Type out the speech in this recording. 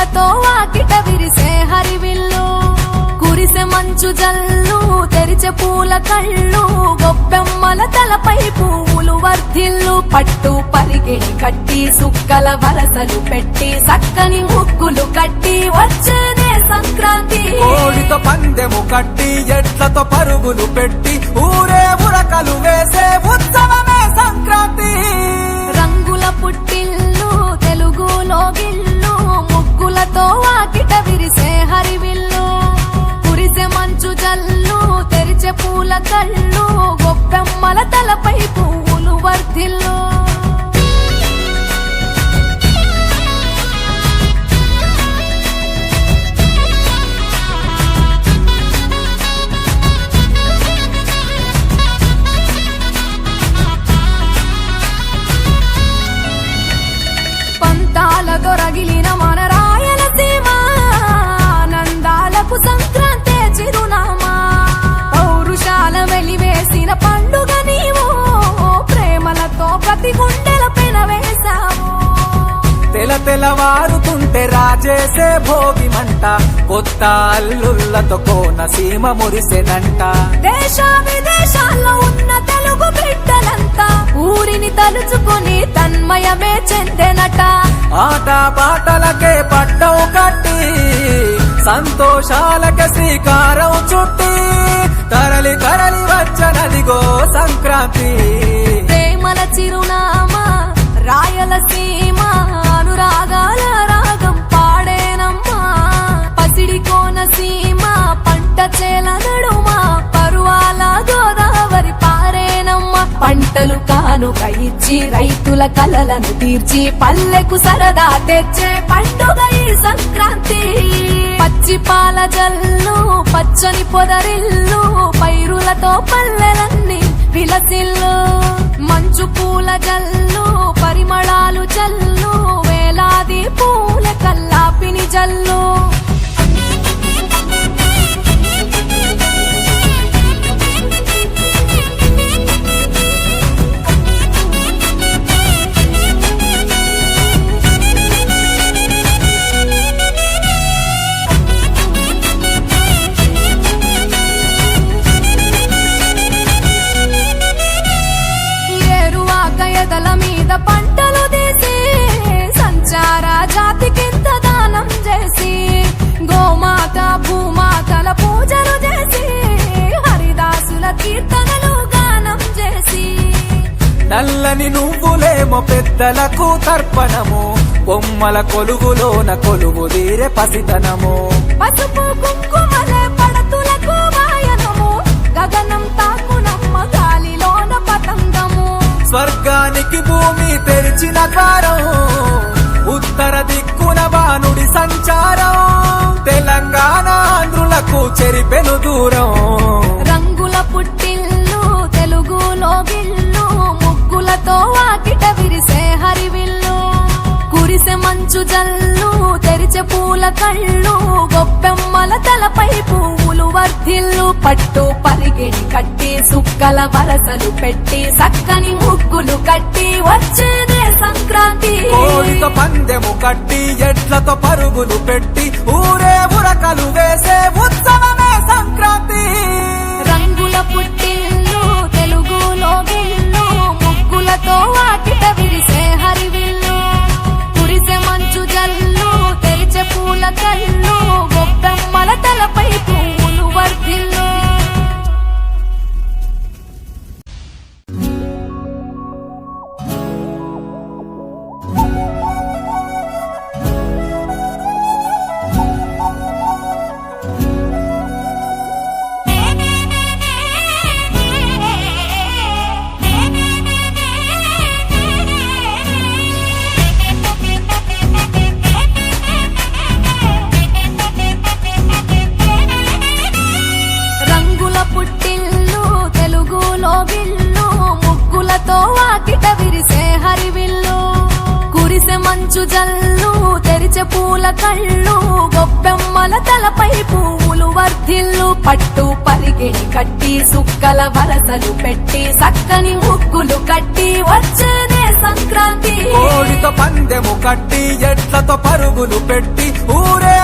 ముగ్గులతో వాకిట విరిసే హరివిల్లు కురిసె మంచు జల్లు తెరిచే పూల కళ్ళు గొప్పెమ్మల తలపై పువ్వులు వర్ధిల్లు పట్టు పరిగెడి కట్టి సుక్కల వరసలు పెట్టి సక్కని ముగ్గులు కట్టి వచ్చేదే సంక్రాంతి కోడితో పందెము కట్టి ఎట్లతో పరుగులు పెట్టి ఊరే ఉరకలు వేసే ఉత్సవమే సంక్రాంతి రంగుల పుట్టిల్లు తెలుగులో గిల్లు ముగ్గులతో వాకిట విరిసే హరివిల్లు కురిసె మంచు జల్లు తెరిచే పూల కళ్ళు గొప్పెమ్మల తలపై పువ్వులు వర్ధిల్లు దొరగిలిన మన రాయలసీమ ఆనందాలకు సంక్రాంతి చిరునామా పౌరుషాల వెలివేసిన పండుగ నీవు ప్రేమలతో ప్రతి గుండెల పెనవేశావు తెలవారుతుంటే రాజేసే భోగి మంట కొత్త అల్లుళ్లతో కోనసీమ మురిసెనంట దేశ విదేశాల్లో ఉన్న తెలుగు బిడ్డలంతా ఊరిని తలుచుకుని తన్మయమే చెందెనట ఆట పాటలకే పట్టం కట్టి సంతోషాలకే శ్రీకారం చుట్టి తరలి తరలి వచ్చనదిగో సంక్రాంతి ప్రేమల చిరునామా రాయలసీమ అనురాగాల రాగం పాడేనమ్మా పసిడి కోనసీమ పంట చేల నడుమా పరువాల గోదావరి పారేనమ్మా పంటలు కానుక ఇచ్చి రైతుల కలలను తీర్చి పల్లెకు సరదా తెచ్చే పండుగ ఈ సంక్రాంతి పచ్చి పాల జల్లు పచ్చని పొదరిల్లు పైరులతో పల్లెలన్నీ విలసిల్లు మంచు పూల జల్లు పరిమళాలు జల్లు వేలాది పూల కల్లాపిని జల్లు ఎదల మీద పంటలు తీసి సంచార జాతికింత దానం చేసి గోమాత భూమాతల పూజలు చేసి హరిదాసుల కీర్తనలు గానం చేసి నల్లని నువ్వులేమో పెద్దలకు తర్పణము బొమ్మల కొలువులోన కొలువు తీరే పసితనము పసుపు కుంకుమలే పడతులకు వాయనము గగనం తాకునమ్మ గాలిలోన పతంగము స్వర్గానికి భూమి తెరిచిన ద్వారం ఉత్తర దిక్కున బాణుడి సంచారం తెలంగాణ ఆంధ్రులకు చెరిపెను దూరం రంగుల పుట్టిల్లు తెలుగులో గిల్లు ముగ్గులతో వాకిట విరిసే హరివిల్లు కురిసె మంచు జల్లు తెరిచే పూల కళ్ళు గొప్పెమ్మల తలపై పువ్వులు వర్ధిల్లు పట్టు పరిగెడి కట్టి సుక్కల వరసలు పెట్టి సక్కని ముగ్గులు కట్టి వచ్చేదే సంక్రాంతి కోడితో పందెము కట్టి ఎట్లతో పరుగులు పెట్టి ఊరే ఉరకలు వేసే ఉత్సవమే సంక్రాంతి రంగుల పుట్టిల్లు తెలుగులో గిల్లు ముగ్గులతో వాకిట విరిసే హరివిల్లు కురిసె మంచు జల్లు తెరిచే పూల కళ్ళు గొప్పెమ్మల తలపై పువ్వులు వర్ధిల్లు వాకిట విరిసే హరివిల్లు కురిసె మంచు జల్లు తెరిచే పూల కళ్ళు గొప్పెమ్మల తలపై పువ్వులు వర్ధిల్లు పట్టు పరిగెడి కట్టి సుక్కల వరసలు పెట్టి సక్కని ముగ్గులు కట్టి వచ్చేదే సంక్రాంతి కోడితో పందెము కట్టి ఎట్లతో పరుగులు పెట్టి ఊరే